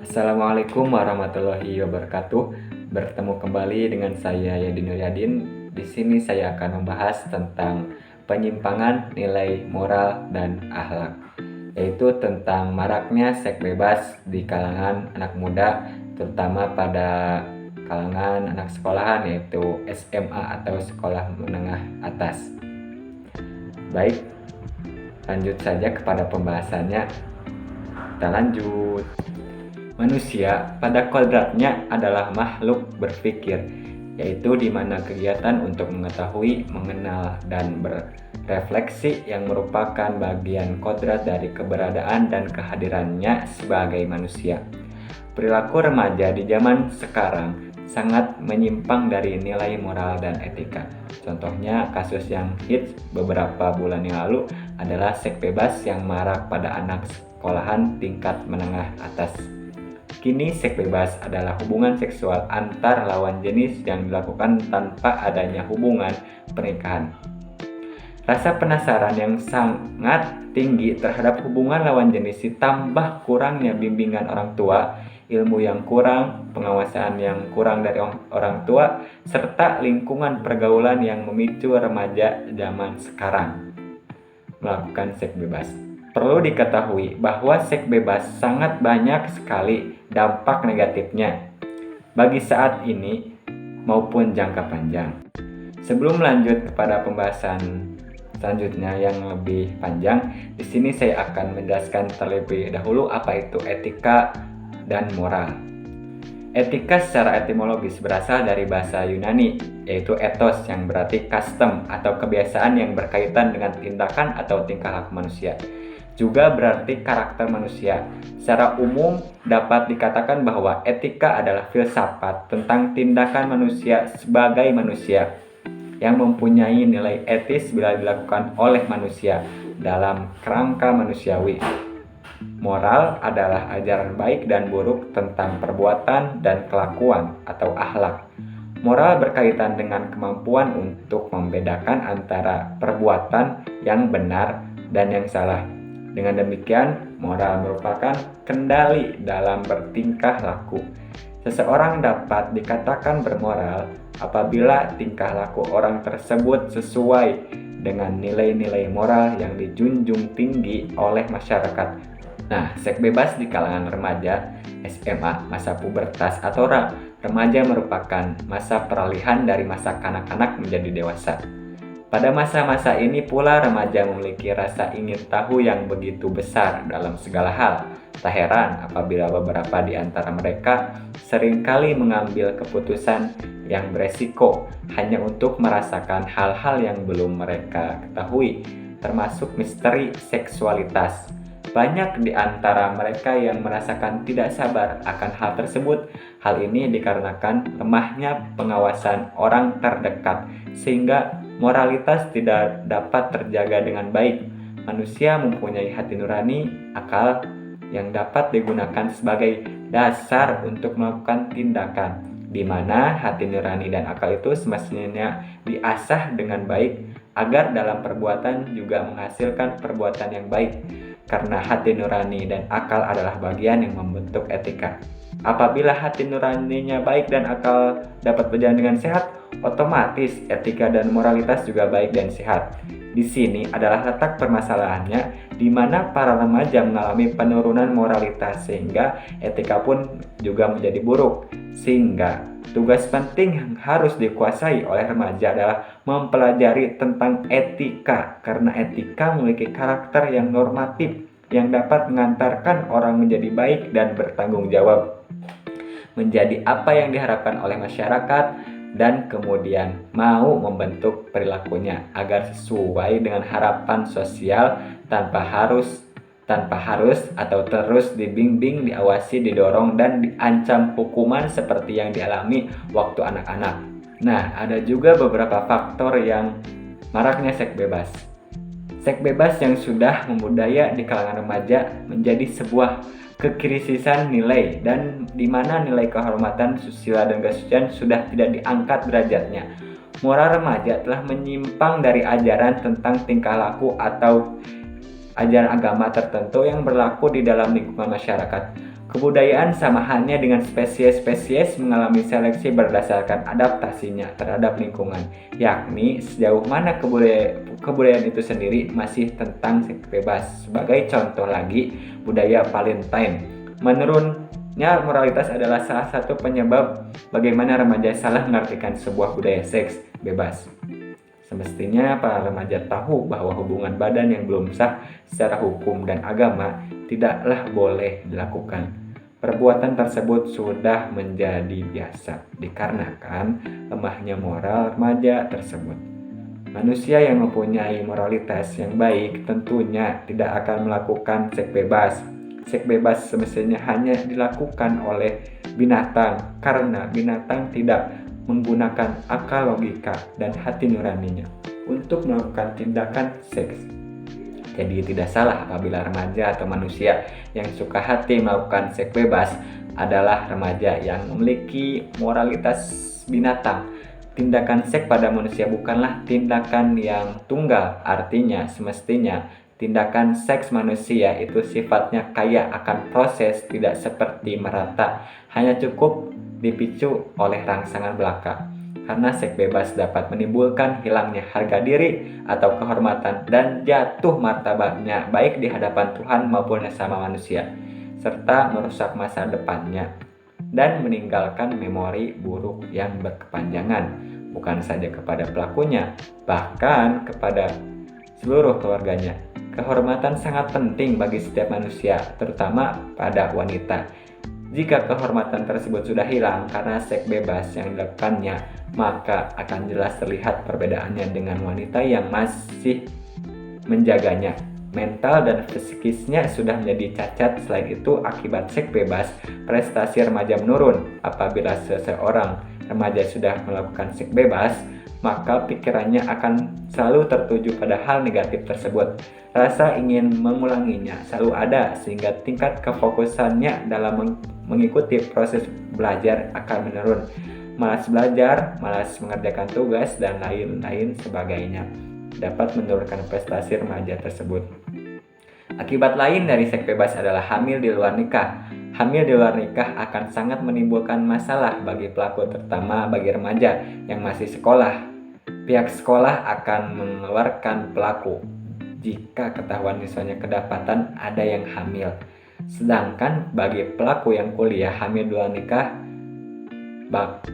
Assalamualaikum warahmatullahi wabarakatuh. Bertemu kembali dengan saya Yadi Nuryadin. Di sini saya akan membahas tentang penyimpangan nilai moral dan akhlak, yaitu tentang maraknya seks bebas di kalangan anak muda, terutama pada kalangan anak sekolahan, yaitu SMA atau sekolah menengah atas. Baik, lanjut saja kepada pembahasannya. Kita lanjut. Manusia pada kodratnya adalah makhluk berpikir, yaitu di mana kegiatan untuk mengetahui, mengenal, dan berefleksi yang merupakan bagian kodrat dari keberadaan dan kehadirannya sebagai manusia. Perilaku remaja di zaman sekarang sangat menyimpang dari nilai moral dan etika. Contohnya, kasus yang hits beberapa bulan yang lalu adalah seks bebas yang marak pada anak sekolahan tingkat menengah atas. Kini seks bebas adalah hubungan seksual antar lawan jenis yang dilakukan tanpa adanya hubungan pernikahan. Rasa penasaran yang sangat tinggi terhadap hubungan lawan jenis ditambah kurangnya bimbingan orang tua, ilmu yang kurang, pengawasan yang kurang dari orang tua, serta lingkungan pergaulan yang memicu remaja zaman sekarang melakukan seks bebas. Perlu diketahui bahwa seks bebas sangat banyak sekali dampak negatifnya bagi saat ini maupun jangka panjang. Sebelum lanjut kepada pembahasan selanjutnya yang lebih panjang, di sini saya akan menjelaskan terlebih dahulu apa itu etika dan moral. Etika secara etimologis berasal dari bahasa Yunani, yaitu ethos yang berarti custom atau kebiasaan yang berkaitan dengan tindakan atau tingkah laku manusia. Juga berarti karakter manusia. Secara umum dapat dikatakan bahwa etika adalah filsafat tentang tindakan manusia sebagai manusia yang mempunyai nilai etis bila dilakukan oleh manusia dalam kerangka manusiawi. Moral adalah ajaran baik dan buruk tentang perbuatan dan kelakuan atau akhlak. Moral berkaitan dengan kemampuan untuk membedakan antara perbuatan yang benar dan yang salah. Dengan demikian, moral merupakan kendali dalam bertingkah laku. Seseorang dapat dikatakan bermoral apabila tingkah laku orang tersebut sesuai dengan nilai-nilai moral yang dijunjung tinggi oleh masyarakat. Nah, seks bebas di kalangan remaja, SMA, masa pubertas atau remaja merupakan masa peralihan dari masa kanak-kanak menjadi dewasa. Pada masa-masa ini pula remaja memiliki rasa ingin tahu yang begitu besar dalam segala hal. Tak heran apabila beberapa di antara mereka seringkali mengambil keputusan yang beresiko hanya untuk merasakan hal-hal yang belum mereka ketahui, termasuk misteri seksualitas. Banyak di antara mereka yang merasakan tidak sabar akan hal tersebut. Hal ini dikarenakan lemahnya pengawasan orang terdekat, sehingga moralitas tidak dapat terjaga dengan baik. Manusia mempunyai hati nurani, akal yang dapat digunakan sebagai dasar untuk melakukan tindakan, di mana hati nurani dan akal itu semestinya diasah dengan baik agar dalam perbuatan juga menghasilkan perbuatan yang baik. Karena hati nurani dan akal adalah bagian yang membentuk etika. Apabila hati nuraninya baik dan akal dapat berjalan dengan sehat, otomatis etika dan moralitas juga baik dan sehat. Di sini adalah letak permasalahannya, di mana para remaja mengalami penurunan moralitas sehingga etika pun juga menjadi buruk. Sehingga tugas penting yang harus dikuasai oleh remaja adalah mempelajari tentang etika, karena etika memiliki karakter yang normatif yang dapat mengantarkan orang menjadi baik dan bertanggung jawab, menjadi apa yang diharapkan oleh masyarakat, dan kemudian mau membentuk perilakunya agar sesuai dengan harapan sosial tanpa harus atau terus dibimbing, diawasi, didorong, dan diancam hukuman seperti yang dialami waktu anak-anak. Nah, ada juga beberapa faktor yang maraknya seks bebas. Seks bebas yang sudah membudaya di kalangan remaja menjadi sebuah kekrisisan nilai, dan di mana nilai kehormatan, susila, dan kesucian sudah tidak diangkat derajatnya. Moral remaja telah menyimpang dari ajaran tentang tingkah laku atau ajaran agama tertentu yang berlaku di dalam lingkungan masyarakat. Kebudayaan sama halnya dengan spesies-spesies mengalami seleksi berdasarkan adaptasinya terhadap lingkungan, yakni sejauh mana kebudayaan itu sendiri masih tentang seks bebas. Sebagai contoh lagi, budaya Valentine. Menurutnya, moralitas adalah salah satu penyebab bagaimana remaja salah mengartikan sebuah budaya seks bebas. Semestinya para remaja tahu bahwa hubungan badan yang belum sah secara hukum dan agama tidaklah boleh dilakukan. Perbuatan tersebut sudah menjadi biasa dikarenakan lemahnya moral remaja tersebut. Manusia yang mempunyai moralitas yang baik tentunya tidak akan melakukan seks bebas. Seks bebas semestinya hanya dilakukan oleh binatang karena binatang tidak menggunakan akal, logika, dan hati nuraninya untuk melakukan tindakan seks. Jadi tidak salah apabila remaja atau manusia yang suka hati melakukan seks bebas adalah remaja yang memiliki moralitas binatang. Tindakan seks pada manusia bukanlah tindakan yang tunggal, artinya semestinya tindakan seks manusia itu sifatnya kaya akan proses, tidak seperti merata, hanya cukup dipicu oleh rangsangan belaka. Karena seks bebas dapat menimbulkan hilangnya harga diri atau kehormatan dan jatuh martabatnya baik di hadapan Tuhan maupun sesama manusia, serta merusak masa depannya dan meninggalkan memori buruk yang berkepanjangan, bukan saja kepada pelakunya, bahkan kepada seluruh keluarganya. Kehormatan sangat penting bagi setiap manusia, terutama pada wanita. Jika kehormatan tersebut sudah hilang karena seks bebas yang dilakukannya, maka akan jelas terlihat perbedaannya dengan wanita yang masih menjaganya. Mental dan fisikisnya sudah menjadi cacat. Selain itu, akibat seks bebas, prestasi remaja menurun. Apabila seseorang remaja sudah melakukan seks bebas, maka pikirannya akan selalu tertuju pada hal negatif tersebut. Rasa ingin mengulanginya selalu ada, sehingga tingkat kefokusannya dalam mengikuti proses belajar akan menurun. Malas belajar, malas mengerjakan tugas, dan lain-lain sebagainya dapat menurunkan prestasi remaja tersebut. Akibat lain dari seks bebas adalah hamil di luar nikah. Hamil di luar nikah akan sangat menimbulkan masalah bagi pelaku, terutama bagi remaja yang masih sekolah. Pihak sekolah akan mengeluarkan pelaku jika ketahuan misalnya kedapatan ada yang hamil. Sedangkan bagi pelaku yang kuliah, hamil di luar nikah bakal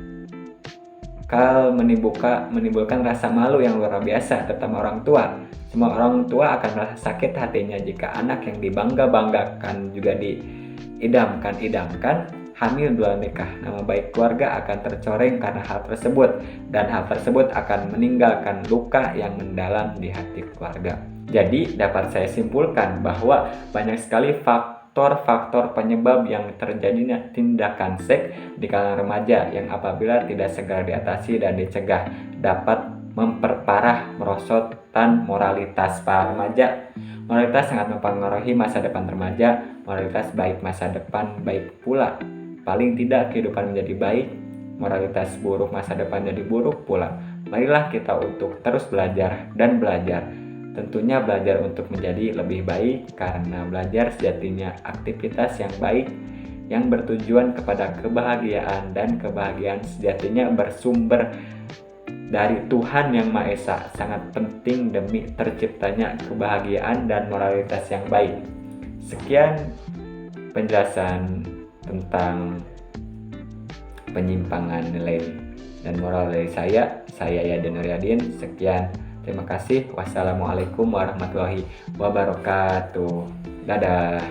menimbulkan rasa malu yang luar biasa, terutama orang tua. Semua orang tua akan merasa sakit hatinya jika anak yang dibangga-banggakan juga diidamkan hamil di luar nikah. Nama baik keluarga akan tercoreng karena hal tersebut, dan hal tersebut akan meninggalkan luka yang mendalam di hati keluarga. Jadi dapat saya simpulkan bahwa banyak sekali faktor-faktor penyebab yang terjadinya tindakan seks di kalangan remaja yang apabila tidak segera diatasi dan dicegah dapat memperparah merosotan moralitas para remaja. Moralitas sangat mempengaruhi masa depan remaja. Moralitas baik, masa depan baik pula. Paling tidak kehidupan menjadi baik, moralitas buruk, masa depan jadi buruk pula. Marilah kita untuk terus belajar dan belajar. Tentunya belajar untuk menjadi lebih baik, karena belajar sejatinya aktivitas yang baik yang bertujuan kepada kebahagiaan, dan kebahagiaan sejatinya bersumber dari Tuhan Yang Maha Esa. Sangat penting demi terciptanya kebahagiaan dan moralitas yang baik. Sekian penjelasan tentang penyimpangan nilai dan moral dari saya Yadin Nuryadin. Sekian, terima kasih. Wassalamualaikum warahmatullahi wabarakatuh. Dadah.